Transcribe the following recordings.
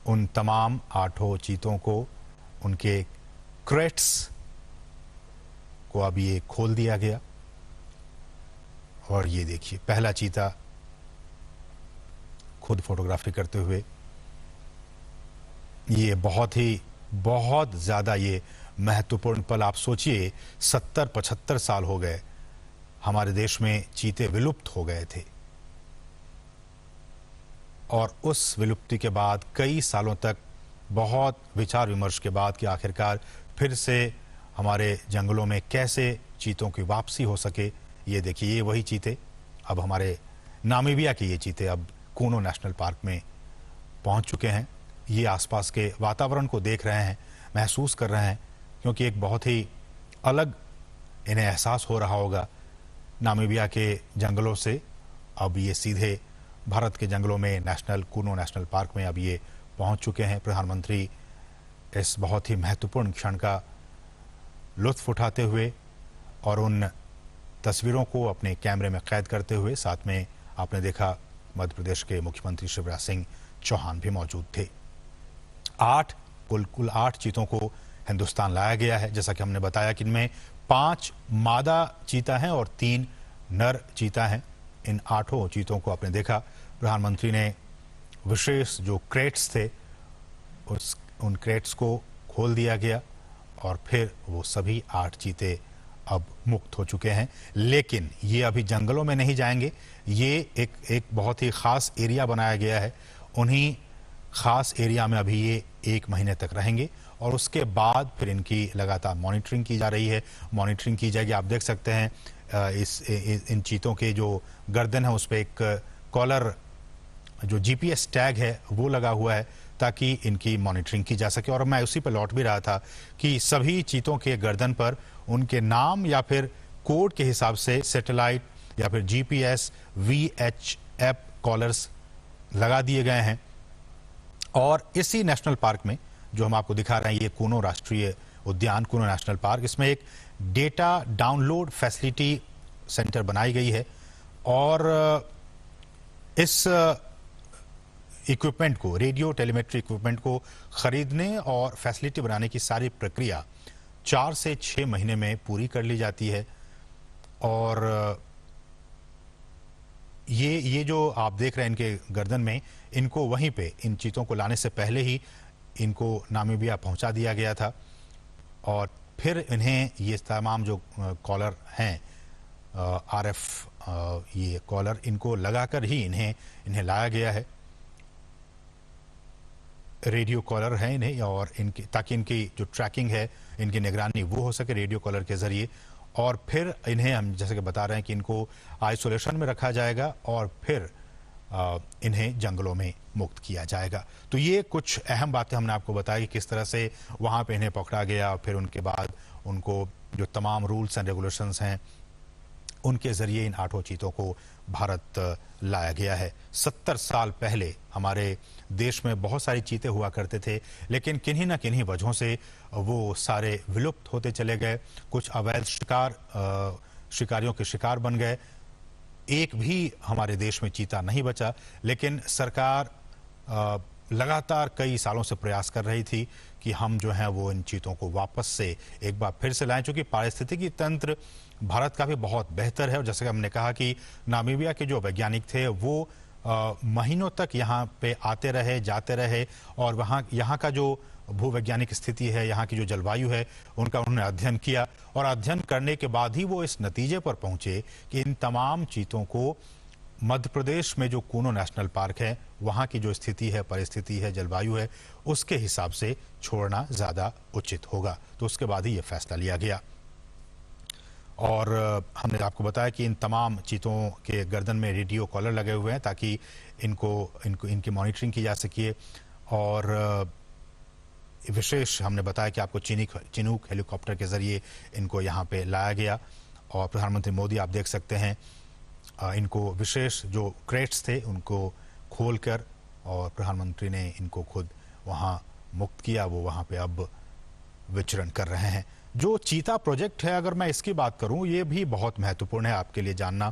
उन तमाम 8 चीतों को, उनके क्रेट्स को अब ये खोल दिया गया। और ये देखिए, पहला चीता खुद फोटोग्राफी करते हुए। ये बहुत ज़्यादा ये महत्वपूर्ण पल। आप सोचिए, 70-75 साल हो गए हमारे देश में चीते विलुप्त हो गए थे, और उस विलुप्ति के बाद कई सालों तक बहुत विचार विमर्श के बाद कि आखिरकार फिर से हमारे जंगलों में कैसे चीतों की वापसी हो सके। ये देखिए, ये वही चीते, अब हमारे नामीबिया के ये चीते अब कूनो नेशनल पार्क में पहुंच चुके हैं। ये आसपास के वातावरण को देख रहे हैं, महसूस कर रहे हैं, क्योंकि एक बहुत ही अलग इन्हें एहसास हो रहा होगा। नामीबिया के जंगलों से अब ये सीधे भारत के जंगलों में कूनो नेशनल पार्क में अब ये पहुंच चुके हैं। प्रधानमंत्री इस बहुत ही महत्वपूर्ण क्षण का लुत्फ उठाते हुए और उन तस्वीरों को अपने कैमरे में कैद करते हुए, साथ में आपने देखा मध्य प्रदेश के मुख्यमंत्री शिवराज सिंह चौहान भी मौजूद थे। कुल 8 चीतों को हिंदुस्तान लाया गया है। जैसा कि हमने बताया कि इनमें 5 मादा चीता हैं और 3 नर चीता हैं। इन 8 चीतों को आपने देखा, प्रधानमंत्री ने विशेष जो क्रेट्स थे उन क्रेट्स को खोल दिया गया, और फिर वो सभी 8 चीते अब मुक्त हो चुके हैं। लेकिन ये अभी जंगलों में नहीं जाएंगे, ये एक बहुत ही खास एरिया बनाया गया है। उन्हीं खास एरिया में अभी ये 1 महीने तक रहेंगे, और उसके बाद फिर इनकी लगातार मॉनिटरिंग की जा रही है। मॉनिटरिंग की जाएगी। आप देख सकते हैं इन चीतों के जो गर्दन है उस पर एक कॉलर, जो GPS टैग है वो लगा हुआ है, ताकि इनकी मॉनिटरिंग की जा सके। और मैं उसी पर लौट भी रहा था कि सभी चीतों के गर्दन पर उनके नाम या फिर कोड के हिसाब से सैटेलाइट या फिर GPS VHF कॉलर्स लगा दिए गए हैं। और इसी नेशनल पार्क में जो हम आपको दिखा रहे हैं, ये कूनो राष्ट्रीय उद्यान, कूनो नेशनल पार्क, इसमें एक डेटा डाउनलोड फैसिलिटी सेंटर बनाई गई है। और इस इक्विपमेंट को, रेडियो टेलीमेट्री इक्विपमेंट को खरीदने और फैसिलिटी बनाने की सारी प्रक्रिया 4 से 6 महीने में पूरी कर ली जाती है। और ये जो आप देख रहे हैं इनके गर्दन में, इनको वहीं पे इन चीतों को लाने से पहले ही इनको नामीबिया पहुंचा दिया गया था, और फिर इन्हें ये तमाम जो कॉलर हैं RF ये कॉलर, इनको लगाकर ही इन्हें लाया गया है। रेडियो कॉलर है इन्हें, और इनकी ताकि इनकी जो ट्रैकिंग है, इनकी निगरानी वो हो सके रेडियो कॉलर के जरिए। और फिर इन्हें हम जैसे कि बता रहे हैं कि इनको आइसोलेशन में रखा जाएगा, और फिर इन्हें जंगलों में मुक्त किया जाएगा। तो ये कुछ अहम बातें हमने आपको बताई, किस तरह से वहाँ पे इन्हें पकड़ा गया, फिर उनके बाद उनको जो तमाम रूल्स एंड रेगुलेशंस हैं उनके जरिए इन 8 चीतों को भारत लाया गया है। 70 साल पहले हमारे देश में बहुत सारी चीते हुआ करते थे, लेकिन किन्हीं न किन्हीं वजहों से वो सारे विलुप्त होते चले गए। कुछ अवैध शिकारियों के शिकार बन गए। एक भी हमारे देश में चीता नहीं बचा। लेकिन सरकार लगातार कई सालों से प्रयास कर रही थी कि हम जो हैं वो इन चीतों को वापस से एक बार फिर से लाएं, चूंकि पारिस्थितिकी तंत्र भारत का भी बहुत बेहतर है। और जैसे कि हमने कहा कि नामीबिया के जो वैज्ञानिक थे वो महीनों तक यहाँ पे आते रहे, जाते रहे, और यहाँ का जो भूवैज्ञानिक स्थिति है, यहाँ की जो जलवायु है, उनका उन्होंने अध्ययन किया। और अध्ययन करने के बाद ही वो इस नतीजे पर पहुंचे कि इन तमाम चीतों को मध्य प्रदेश में जो कूनो नेशनल पार्क है, वहाँ की जो स्थिति है, परिस्थिति है, जलवायु है, उसके हिसाब से छोड़ना ज़्यादा उचित होगा। तो उसके बाद ही ये फैसला लिया गया। और हमने आपको बताया कि इन तमाम चीतों के गर्दन में रेडियो कॉलर लगे हुए हैं, ताकि इनकी मॉनिटरिंग की जा सके। और विशेष हमने बताया कि आपको चिनूक हेलीकॉप्टर के जरिए इनको यहाँ पे लाया गया। और प्रधानमंत्री मोदी, आप देख सकते हैं, इनको विशेष जो क्रेट्स थे उनको खोलकर, और प्रधानमंत्री ने इनको खुद वहाँ मुक्त किया। वो वहाँ पे अब विचरण कर रहे हैं। जो चीता प्रोजेक्ट है, अगर मैं इसकी बात करूं, ये भी बहुत महत्वपूर्ण है आपके लिए जानना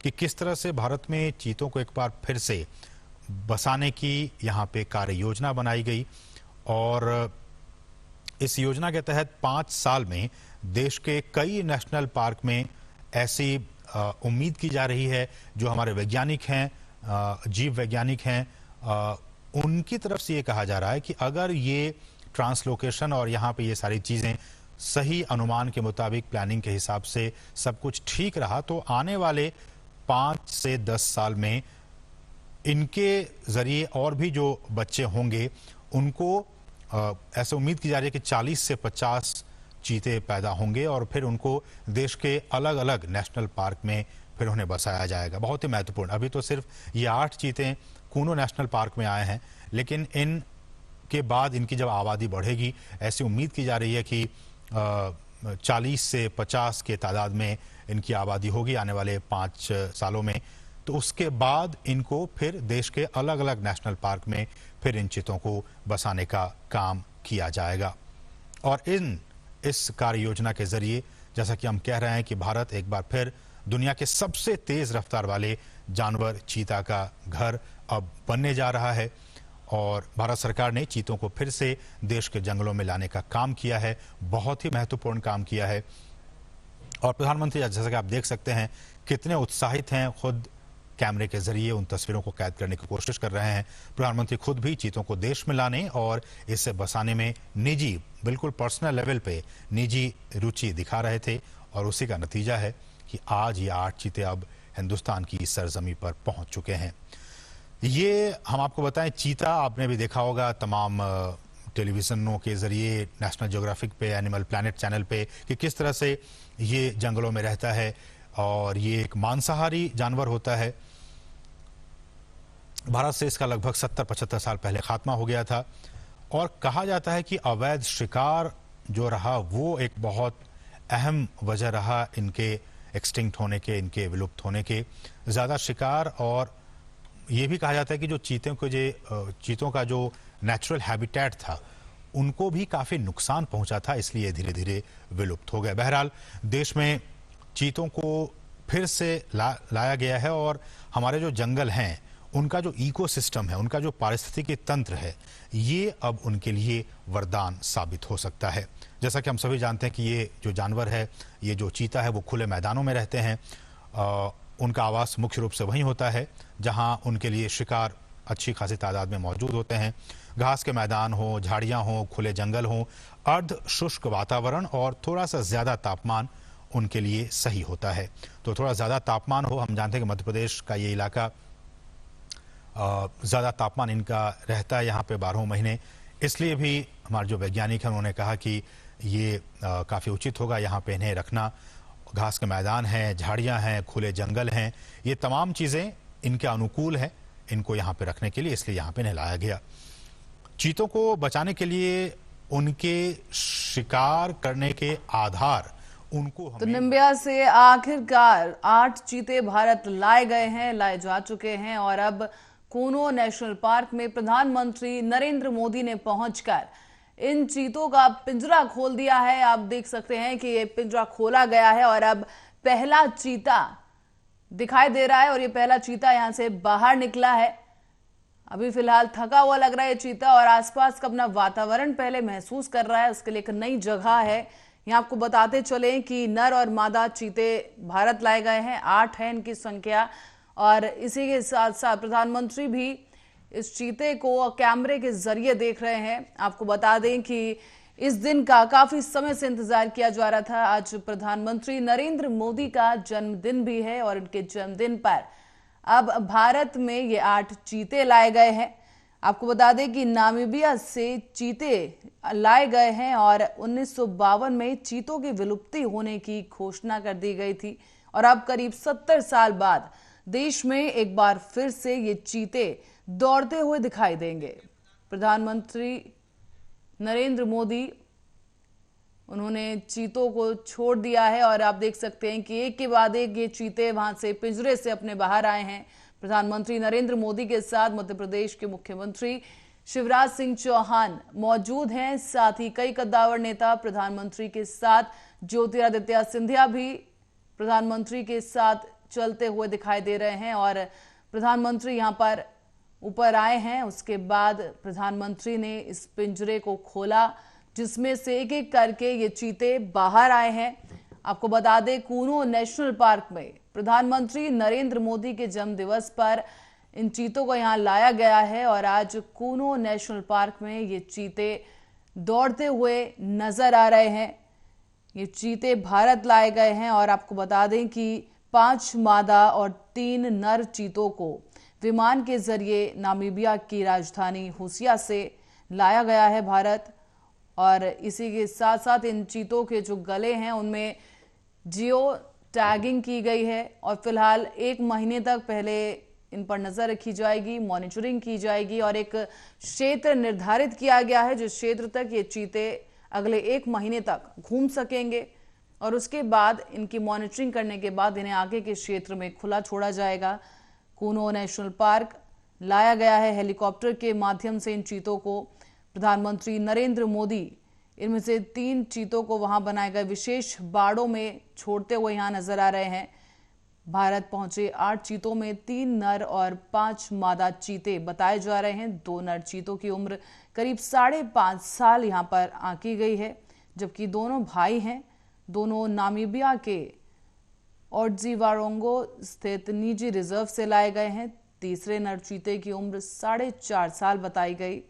कि किस तरह से भारत में चीतों को एक बार फिर से बसाने की यहाँ पे कार्य योजना बनाई गई और इस योजना के तहत 5 साल में देश के कई नेशनल पार्क में ऐसी उम्मीद की जा रही है, जो हमारे वैज्ञानिक हैं, जीव वैज्ञानिक हैं, उनकी तरफ से ये कहा जा रहा है कि अगर ये ट्रांसलोकेशन और यहाँ पे ये सारी चीज़ें सही अनुमान के मुताबिक प्लानिंग के हिसाब से सब कुछ ठीक रहा, तो आने वाले 5 से 10 साल में इनके जरिए और भी जो बच्चे होंगे उनको ऐसे उम्मीद की जा रही है कि 40 से 50 चीते पैदा होंगे और फिर उनको देश के अलग अलग नेशनल पार्क में फिर उन्हें बसाया जाएगा। बहुत ही महत्वपूर्ण, अभी तो सिर्फ ये 8 चीते कूनो नेशनल पार्क में आए हैं, लेकिन इन के बाद इनकी जब आबादी बढ़ेगी, ऐसी उम्मीद की जा रही है कि 40 से 50 के तादाद में इनकी आबादी होगी आने वाले 5 सालों में। तो उसके बाद इनको फिर देश के अलग अलग नेशनल पार्क में फिर इन चीतों को बसाने का काम किया जाएगा। और इस कार्य योजना के जरिए जैसा कि हम कह रहे हैं कि भारत एक बार फिर दुनिया के सबसे तेज रफ्तार वाले जानवर चीता का घर अब बनने जा रहा है और भारत सरकार ने चीतों को फिर से देश के जंगलों में लाने का काम किया है, बहुत ही महत्वपूर्ण काम किया है। और प्रधानमंत्री जैसा कि आप देख सकते हैं कितने उत्साहित हैं, खुद कैमरे के जरिए उन तस्वीरों को कैद करने की कोशिश कर रहे हैं। प्रधानमंत्री खुद भी चीतों को देश में लाने और इसे बसाने में निजी, बिल्कुल पर्सनल लेवल पे निजी रुचि दिखा रहे थे और उसी का नतीजा है कि आज ये 8 चीते अब हिंदुस्तान की सरजमी पर पहुंच चुके हैं। ये हम आपको बताएं, चीता आपने भी देखा होगा तमाम टेलीविजनों के जरिए, नेशनल ज्योग्राफिक पे, एनिमल प्लैनेट चैनल पे, कि किस तरह से ये जंगलों में रहता है और ये एक मांसाहारी जानवर होता है। भारत से इसका लगभग 70-75 साल पहले खात्मा हो गया था और कहा जाता है कि अवैध शिकार जो रहा वो एक बहुत अहम वजह रहा इनके एक्सटिंक्ट होने के, इनके विलुप्त होने के। ज़्यादा शिकार, और ये भी कहा जाता है कि जो चीतों का जो नेचुरल हैबिटेट था उनको भी काफ़ी नुकसान पहुंचा था, इसलिए धीरे धीरे विलुप्त हो गए। बहरहाल देश में चीतों को फिर से लाया गया है और हमारे जो जंगल हैं उनका जो इकोसिस्टम है, उनका जो पारिस्थितिकी तंत्र है, ये अब उनके लिए वरदान साबित हो सकता है। जैसा कि हम सभी जानते हैं कि ये जो जानवर है, ये जो चीता है, वो खुले मैदानों में रहते हैं। उनका आवास मुख्य रूप से वहीं होता है जहां उनके लिए शिकार अच्छी खासी तादाद में मौजूद होते हैं। घास के मैदान हो, झाड़ियां हो, खुले जंगल हो, अर्ध शुष्क वातावरण और थोड़ा सा ज़्यादा तापमान उनके लिए सही होता है। तो थोड़ा ज़्यादा तापमान हो, हम जानते हैं कि मध्य प्रदेश का ये इलाका ज़्यादा तापमान इनका रहता है यहाँ पे 12 महीने, इसलिए भी हमारे जो वैज्ञानिक हैं उन्होंने कहा कि ये काफ़ी उचित होगा यहाँ पे इन्हें रखना। घास के मैदान हैं, झाड़ियाँ हैं, खुले जंगल हैं, ये तमाम चीज़ें इनके अनुकूल हैं इनको यहाँ पे रखने के लिए, इसलिए यहाँ पे इन्हें लाया गया। चीतों को बचाने के लिए उनके शिकार करने के आधार उनको तो नामिबिया से आखिरकार 8 चीते भारत लाए गए हैं, लाए जा चुके हैं और अब कूनो नेशनल पार्क में प्रधानमंत्री नरेंद्र मोदी ने पहुंचकर इन चीतों का पिंजरा खोल दिया है। आप देख सकते हैं कि ये पिंजरा खोला गया है और अब पहला चीता दिखाई दे रहा है और ये पहला चीता यहां से बाहर निकला है। अभी फिलहाल थका हुआ लग रहा है ये चीता और आसपास का अपना वातावरण पहले महसूस कर रहा है, उसके लिए एक नई जगह है। यहाँ आपको बताते चले कि नर और मादा चीते भारत लाए गए हैं, 8 है इनकी संख्या। और इसी के साथ साथ प्रधानमंत्री भी इस चीते को कैमरे के जरिए देख रहे हैं। आपको बता दें कि इस दिन का काफी समय से इंतजार किया जा रहा था। आज प्रधानमंत्री नरेंद्र मोदी का जन्मदिन भी है और उनके जन्मदिन पर अब भारत में ये 8 चीते लाए गए हैं। आपको बता दें कि नामीबिया से चीते लाए गए हैं और 1952 में चीतों की विलुप्ति होने की घोषणा कर दी गई थी और अब करीब 70 साल बाद देश में एक बार फिर से ये चीते दौड़ते हुए दिखाई देंगे। प्रधानमंत्री नरेंद्र मोदी उन्होंने चीतों को छोड़ दिया है और आप देख सकते हैं कि एक के बाद एक ये चीते वहां से पिंजरे से अपने बाहर आए हैं। प्रधानमंत्री नरेंद्र मोदी के साथ मध्य प्रदेश के मुख्यमंत्री शिवराज सिंह चौहान मौजूद हैं, साथ ही कई कद्दावर नेता प्रधानमंत्री के साथ, ज्योतिरादित्य सिंधिया भी प्रधानमंत्री के साथ चलते हुए दिखाई दे रहे हैं और प्रधानमंत्री यहां पर ऊपर आए हैं। उसके बाद प्रधानमंत्री ने इस पिंजरे को खोला जिसमें से एक एक करके ये चीते बाहर आए हैं। आपको बता दें, कूनो नेशनल पार्क में प्रधानमंत्री नरेंद्र मोदी के जन्मदिवस पर इन चीतों को यहां लाया गया है और आज कूनो नेशनल पार्क में ये चीते दौड़ते हुए नजर आ रहे हैं। ये चीते भारत लाए गए हैं और आपको बता दें कि 5 मादा और 3 नर चीतों को विमान के जरिए नामीबिया की राजधानी होसिया से लाया गया है भारत। और इसी के साथ साथ इन चीतों के जो गले हैं उनमें जियो टैगिंग की गई है और फिलहाल 1 महीने तक पहले इन पर नजर रखी जाएगी, मॉनिटरिंग की जाएगी और एक क्षेत्र निर्धारित किया गया है जिस क्षेत्र तक ये चीते अगले 1 महीने तक घूम सकेंगे और उसके बाद इनकी मॉनिटरिंग करने के बाद इन्हें आगे के क्षेत्र में खुला छोड़ा जाएगा। कूनो नेशनल पार्क लाया गया है हेलीकॉप्टर के माध्यम से इन चीतों को। प्रधानमंत्री नरेंद्र मोदी इनमें से 3 चीतों को वहां बनाए गए विशेष बाड़ों में छोड़ते हुए यहां नजर आ रहे हैं। भारत पहुंचे 8 चीतों में 3 नर और 5 मादा चीते बताए जा रहे हैं। 2 नर चीतों की उम्र करीब 5.5 साल यहां पर आंकी गई है, जबकि दोनों भाई हैं। दोनों नामीबिया के ओडजीवारोंगो स्थित निजी रिजर्व से लाए गए हैं। तीसरे नर चीते की उम्र 4.5 साल बताई गई।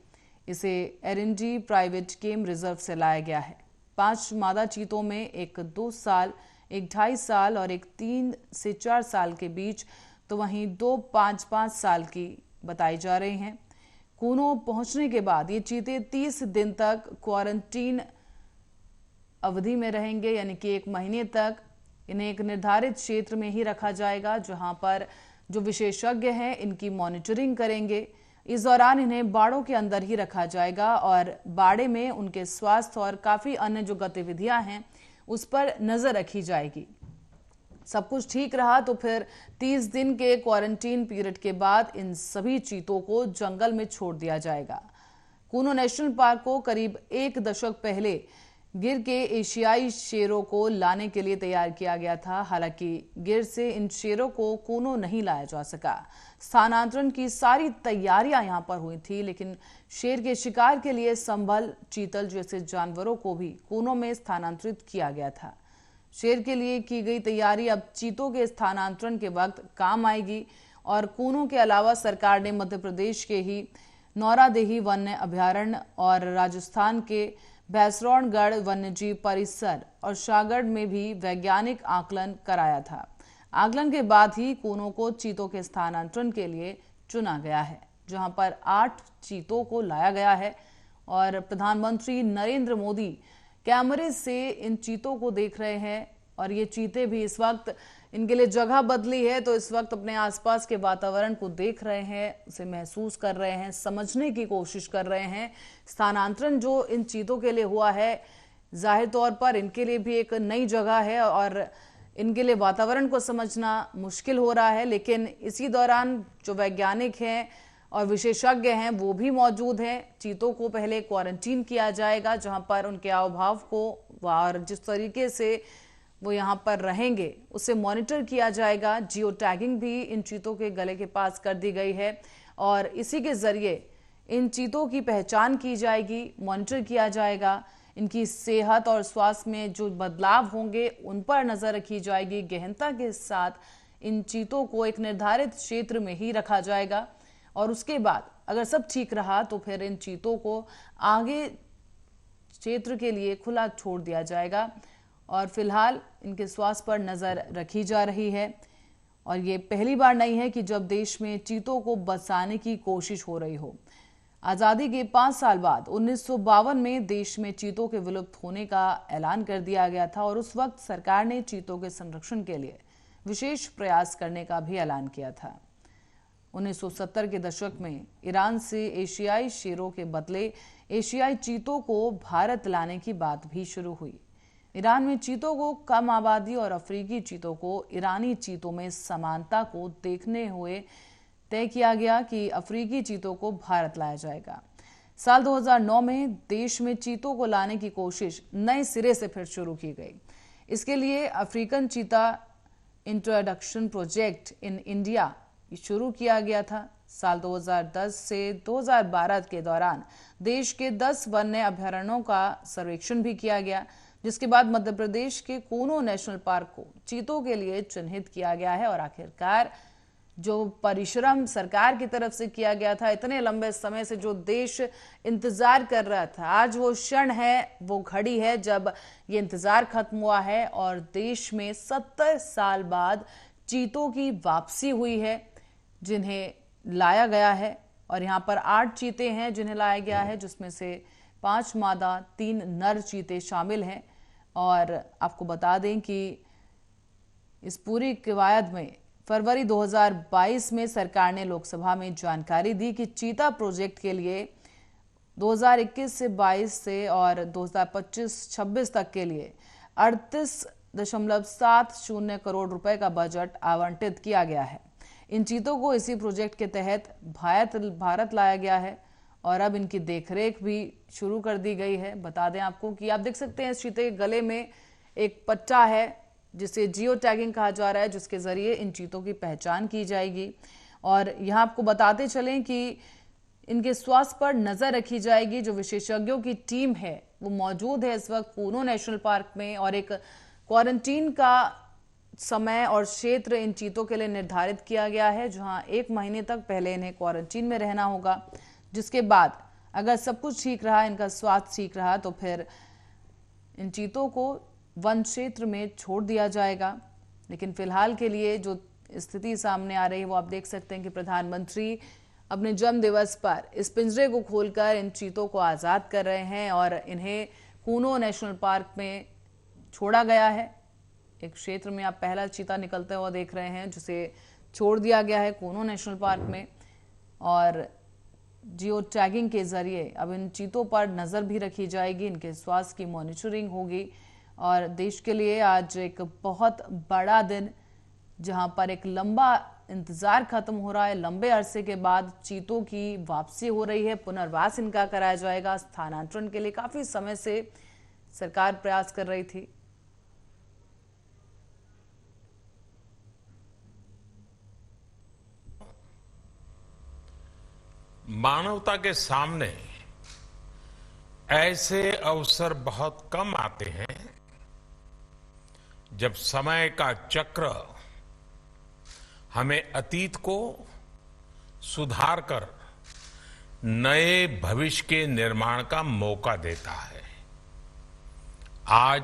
इसे एरिंडी प्राइवेट गेम रिजर्व से लाया गया है। 5 मादा चीतों में एक 2 साल, एक 2.5 साल और एक 3 से 4 साल के बीच, तो वहीं 2 5-5 साल की बताई जा रही हैं। कूनो पहुंचने के बाद ये चीते 30 दिन तक क्वारंटीन अवधि में रहेंगे, यानी कि 1 महीने तक इन्हें एक निर्धारित क्षेत्र में ही रखा जाएगा जहां पर जो विशेषज्ञ हैं इनकी मॉनिटरिंग करेंगे। इस दौरान इन्हें बाड़ों के अंदर ही रखा जाएगा और बाड़े में उनके स्वास्थ्य और काफी अन्य जो गतिविधियां हैं उस पर नजर रखी जाएगी। सब कुछ ठीक रहा तो फिर 30 दिन के क्वारंटीन पीरियड के बाद इन सभी चीतों को जंगल में छोड़ दिया जाएगा। कूनो नेशनल पार्क को करीब 1 दशक पहले गिर के एशियाई शेरों को लाने के लिए तैयार किया गया था। हालांकि गिर से इन शेरों को कूनो नहीं लाया जा सका। स्थानांतरण की सारी तैयारियां यहां पर हुई थी, लेकिन शेर के शिकार के लिए संभल, चीतल जैसे जानवरों को भी कूनो में स्थानांतरित किया गया था। शेर के लिए की गई तैयारी अब चीतों के स्थानांतरण के वक्त काम आएगी और कूनो के अलावा सरकार ने मध्य प्रदेश के ही नौरादेही वन्य अभयारण्य और राजस्थान के भैसरौनगढ़ वन्यजीव परिसर और शाहगढ़ में भी वैज्ञानिक आकलन कराया था। आकलन के बाद ही कूनो को चीतों के स्थानांतरण के लिए चुना गया है, जहां पर 8 चीतों को लाया गया है और प्रधानमंत्री नरेंद्र मोदी कैमरे से इन चीतों को देख रहे हैं और ये चीते भी इस वक्त इनके लिए जगह बदली है तो इस वक्त अपने आसपास के वातावरण को देख रहे हैं, उसे महसूस कर रहे हैं, समझने की कोशिश कर रहे हैं। स्थानांतरण जो इन चीतों के लिए हुआ है जाहिर तौर पर इनके लिए भी एक नई जगह है और इनके लिए वातावरण को समझना मुश्किल हो रहा है, लेकिन इसी दौरान जो वैज्ञानिक हैं और विशेषज्ञ हैं वो भी मौजूद हैं। चीतों को पहले क्वारंटीन किया जाएगा जहां पर उनके हाव भाव को और जिस तरीके से वो यहाँ पर रहेंगे उसे मॉनिटर किया जाएगा। जियो टैगिंग भी इन चीतों के गले के पास कर दी गई है और इसी के जरिए इन चीतों की पहचान की जाएगी, मॉनिटर किया जाएगा। इनकी सेहत और स्वास्थ्य में जो बदलाव होंगे उन पर नजर रखी जाएगी। गहनता के साथ इन चीतों को एक निर्धारित क्षेत्र में ही रखा जाएगा और उसके बाद अगर सब ठीक रहा तो फिर इन चीतों को आगे क्षेत्र के लिए खुला छोड़ दिया जाएगा और फिलहाल इनके स्वास्थ्य पर नजर रखी जा रही है। और ये पहली बार नहीं है कि जब देश में चीतों को बचाने की कोशिश हो रही हो। आजादी के 5 साल बाद 1952 में देश में चीतों के विलुप्त होने का ऐलान कर दिया गया था और उस वक्त सरकार ने चीतों के संरक्षण के लिए विशेष प्रयास करने का भी ऐलान किया था। 1970 के दशक में ईरान से एशियाई शेरों के बदले एशियाई चीतों को भारत लाने की बात भी शुरू हुई। ईरान में चीतों को कम आबादी और अफ्रीकी चीतों को ईरानी चीतों में समानता को देखने हुए तय किया गया कि अफ्रीकी चीतों को भारत लाया जाएगा। साल 2009 में देश में चीतों को लाने की कोशिश नए सिरे से फिर शुरू की गई। इसके लिए African cheetah introduction project in India शुरू किया गया था। साल 2010 से 2012 के दौरान देश के 10 वन्य अभयारण्यों का सर्वेक्षण भी किया गया, जिसके बाद मध्य प्रदेश के कूनो नेशनल पार्क को चीतों के लिए चिन्हित किया गया है। और आखिरकार जो परिश्रम सरकार की तरफ से किया गया था, इतने लंबे समय से जो देश इंतजार कर रहा था, आज वो क्षण है, वो घड़ी है जब ये इंतजार खत्म हुआ है और देश में 70 साल बाद चीतों की वापसी हुई है, जिन्हें लाया गया है। और यहाँ पर 8 चीते हैं जिन्हें लाया गया है, जिसमें से 5 मादा 3 नर चीते शामिल हैं। और आपको बता दें कि इस पूरी कवायद में फरवरी 2022 में सरकार ने लोकसभा में जानकारी दी कि चीता प्रोजेक्ट के लिए 2021 से 22 से और 2025-26 तक के लिए 38.70 करोड़ रुपए का बजट आवंटित किया गया है। इन चीतों को इसी प्रोजेक्ट के तहत भारत लाया गया है और अब इनकी देखरेख भी शुरू कर दी गई है। बता दें आपको कि आप देख सकते हैं इस चीते के गले में एक पट्टा है जिसे जियो टैगिंग कहा जा रहा है, जिसके जरिए इन चीतों की पहचान की जाएगी। और यहाँ आपको बताते चलें कि इनके स्वास्थ्य पर नजर रखी जाएगी। जो विशेषज्ञों की टीम है वो मौजूद है इस वक्त कूनो नेशनल पार्क में और एक क्वारंटीन का समय और क्षेत्र इन चीतों के लिए निर्धारित किया गया है, जहां 1 महीने तक पहले इन्हें क्वारंटीन में रहना होगा, जिसके बाद अगर सब कुछ ठीक रहा, इनका स्वास्थ्य ठीक रहा, तो फिर इन चीतों को वन क्षेत्र में छोड़ दिया जाएगा। लेकिन फिलहाल के लिए जो स्थिति सामने आ रही है वो आप देख सकते हैं कि प्रधानमंत्री अपने जन्म दिवस पर इस पिंजरे को खोलकर इन चीतों को आजाद कर रहे हैं और इन्हें कूनो नेशनल पार्क में छोड़ा गया है। एक क्षेत्र में आप पहला चीता निकलते हुआ देख रहे हैं, जिसे छोड़ दिया गया है कूनो नेशनल पार्क में। और जियो टैगिंग के जरिए अब इन चीतों पर नजर भी रखी जाएगी, इनके स्वास्थ्य की मॉनिटरिंग होगी। और देश के लिए आज एक बहुत बड़ा दिन, जहां पर एक लंबा इंतजार खत्म हो रहा है, लंबे अरसे के बाद चीतों की वापसी हो रही है, पुनर्वास इनका कराया जाएगा। स्थानांतरण के लिए काफी समय से सरकार प्रयास कर रही थी। मानवता के सामने ऐसे अवसर बहुत कम आते हैं जब समय का चक्र हमें अतीत को सुधार कर नए भविष्य के निर्माण का मौका देता है। आज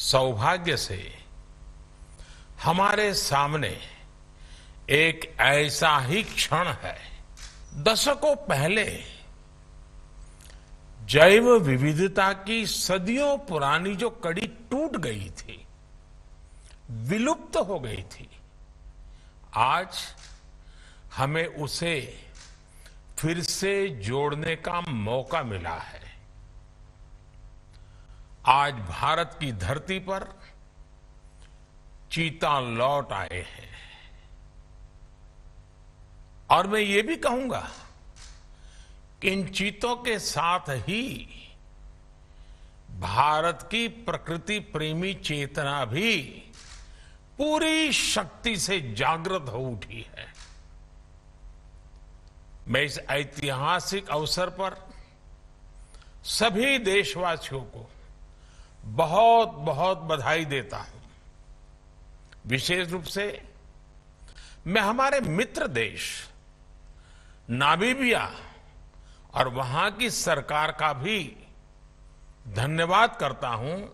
सौभाग्य से हमारे सामने एक ऐसा ही क्षण है। दशकों पहले जैव विविधता की सदियों पुरानी जो कड़ी टूट गई थी, विलुप्त हो गई थी, आज हमें उसे फिर से जोड़ने का मौका मिला है। आज भारत की धरती पर चीता लौट आए हैं और मैं ये भी कहूंगा कि इन चीतों के साथ ही भारत की प्रकृति प्रेमी चेतना भी पूरी शक्ति से जागृत हो उठी है। मैं इस ऐतिहासिक अवसर पर सभी देशवासियों को बहुत बहुत बधाई देता हूं। विशेष रूप से मैं हमारे मित्र देश नामीबिया और वहां की सरकार का भी धन्यवाद करता हूं,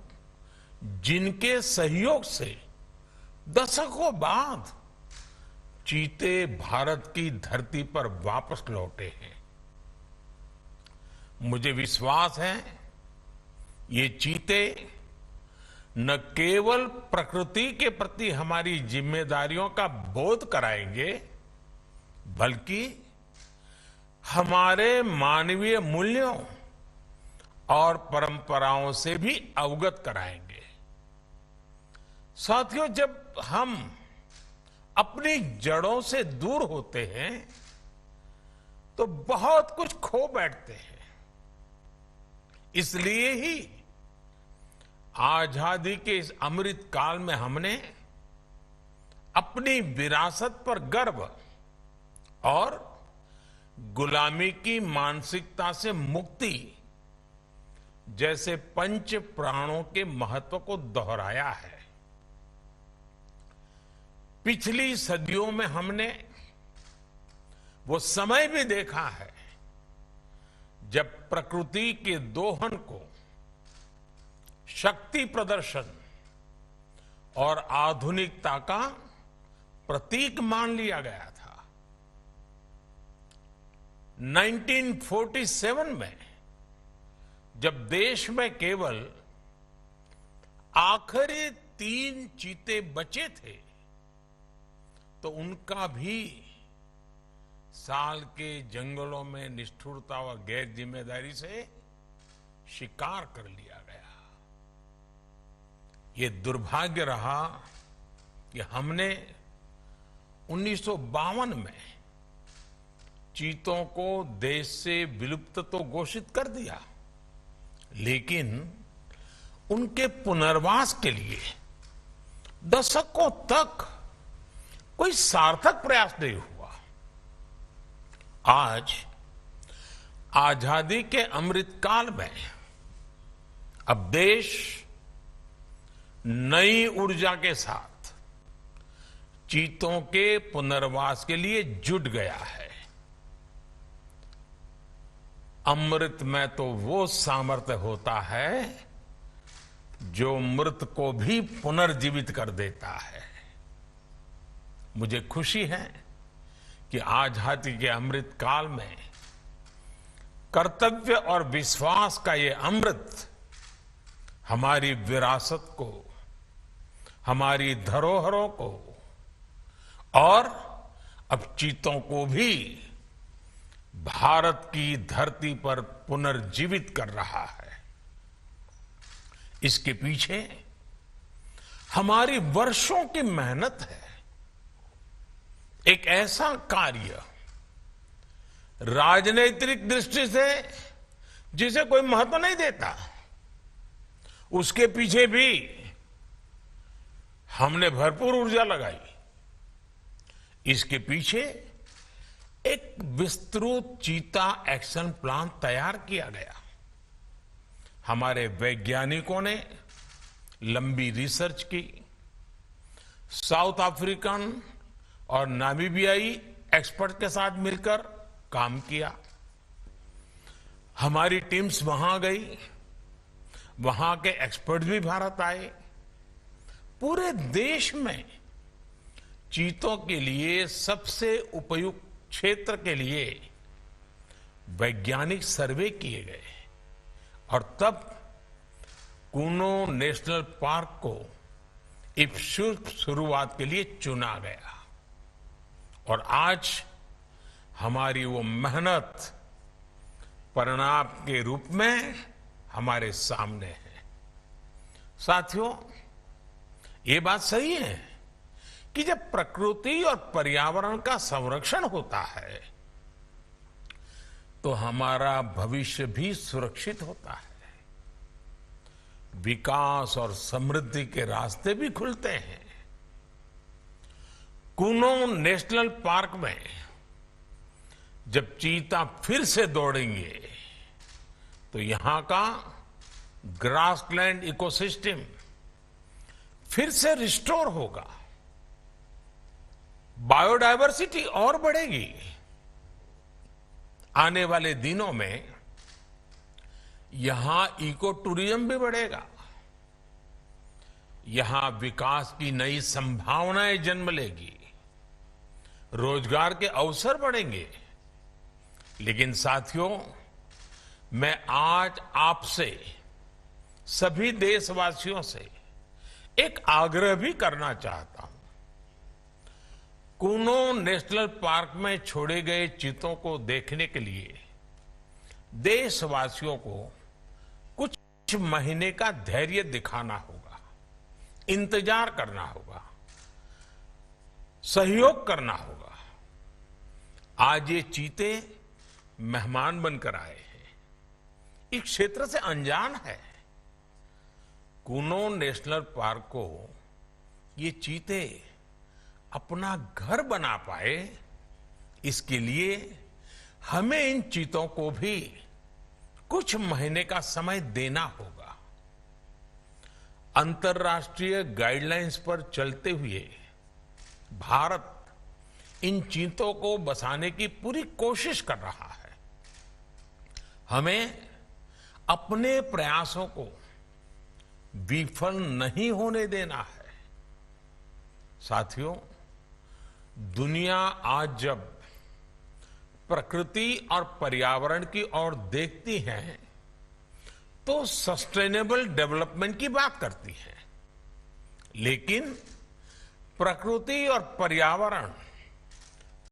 जिनके सहयोग से दशकों बाद चीते भारत की धरती पर वापस लौटे हैं। मुझे विश्वास है ये चीते न केवल प्रकृति के प्रति हमारी जिम्मेदारियों का बोध कराएंगे, बल्कि हमारे मानवीय मूल्यों और परंपराओं से भी अवगत कराएंगे। साथियों, जब हम अपनी जड़ों से दूर होते हैं तो बहुत कुछ खो बैठते हैं। इसलिए ही आजादी के इस अमृत काल में हमने अपनी विरासत पर गर्व और गुलामी की मानसिकता से मुक्ति जैसे पंच प्राणों के महत्व को दोहराया है। पिछली सदियों में हमने वो समय भी देखा है जब प्रकृति के दोहन को शक्ति प्रदर्शन और आधुनिकता का प्रतीक मान लिया गया था। 1947 में जब देश में केवल आखिरी 3 चीते बचे थे तो उनका भी साल के जंगलों में निष्ठुरता व गैर जिम्मेदारी से शिकार कर लिया गया। ये दुर्भाग्य रहा कि हमने 1952 में चीतों को देश से विलुप्त तो घोषित कर दिया, लेकिन उनके पुनर्वास के लिए दशकों तक कोई सार्थक प्रयास नहीं हुआ। आज आजादी के अमृत काल में अब देश नई ऊर्जा के साथ चीतों के पुनर्वास के लिए जुट गया है। अमृत में तो वो सामर्थ्य होता है जो मृत को भी पुनर्जीवित कर देता है। मुझे खुशी है कि आजादी के अमृत काल में कर्तव्य और विश्वास का ये अमृत हमारी विरासत को, हमारी धरोहरों को और अब चीतों को भी भारत की धरती पर पुनर्जीवित कर रहा है। इसके पीछे हमारी वर्षों की मेहनत है। एक ऐसा कार्य राजनीतिक दृष्टि से जिसे कोई महत्व नहीं देता, उसके पीछे भी हमने भरपूर ऊर्जा लगाई। इसके पीछे एक विस्तृत चीता एक्शन प्लान तैयार किया गया। हमारे वैज्ञानिकों ने लंबी रिसर्च की, साउथ अफ्रीकन और नामीबियाई एक्सपर्ट के साथ मिलकर काम किया। हमारी टीम्स वहां गई, वहां के एक्सपर्ट भी भारत आए। पूरे देश में चीतों के लिए सबसे उपयुक्त क्षेत्र के लिए वैज्ञानिक सर्वे किए गए और तब कूनो नेशनल पार्क को शुरुआत के लिए चुना गया। और आज हमारी वो मेहनत परिणाम के रूप में हमारे सामने है। साथियों, ये बात सही है कि जब प्रकृति और पर्यावरण का संरक्षण होता है तो हमारा भविष्य भी सुरक्षित होता है, विकास और समृद्धि के रास्ते भी खुलते हैं। कूनो नेशनल पार्क में जब चीता फिर से दौड़ेंगे तो यहां का ग्रासलैंड इकोसिस्टम फिर से रिस्टोर होगा, बायोडायवर्सिटी और बढ़ेगी। आने वाले दिनों में यहां इको टूरिज्म भी बढ़ेगा, यहां विकास की नई संभावनाएं जन्म लेगी, रोजगार के अवसर बढ़ेंगे। लेकिन साथियों, मैं आज आपसे सभी देशवासियों से एक आग्रह भी करना चाहता हूं। कूनो नेशनल पार्क में छोड़े गए चीतों को देखने के लिए देशवासियों को कुछ महीने का धैर्य दिखाना होगा, इंतजार करना होगा, सहयोग करना होगा। आज ये चीते मेहमान बनकर आए हैं, इस क्षेत्र से अनजान है। कूनो नेशनल पार्क को ये चीते अपना घर बना पाए, इसके लिए हमें इन चीतों को भी कुछ महीने का समय देना होगा। अंतर्राष्ट्रीय गाइडलाइंस पर चलते हुए भारत इन चीतों को बचाने की पूरी कोशिश कर रहा है। हमें अपने प्रयासों को विफल नहीं होने देना है। साथियों, दुनिया आज जब प्रकृति और पर्यावरण की ओर देखती है तो सस्टेनेबल डेवलपमेंट की बात करती है, लेकिन प्रकृति और पर्यावरण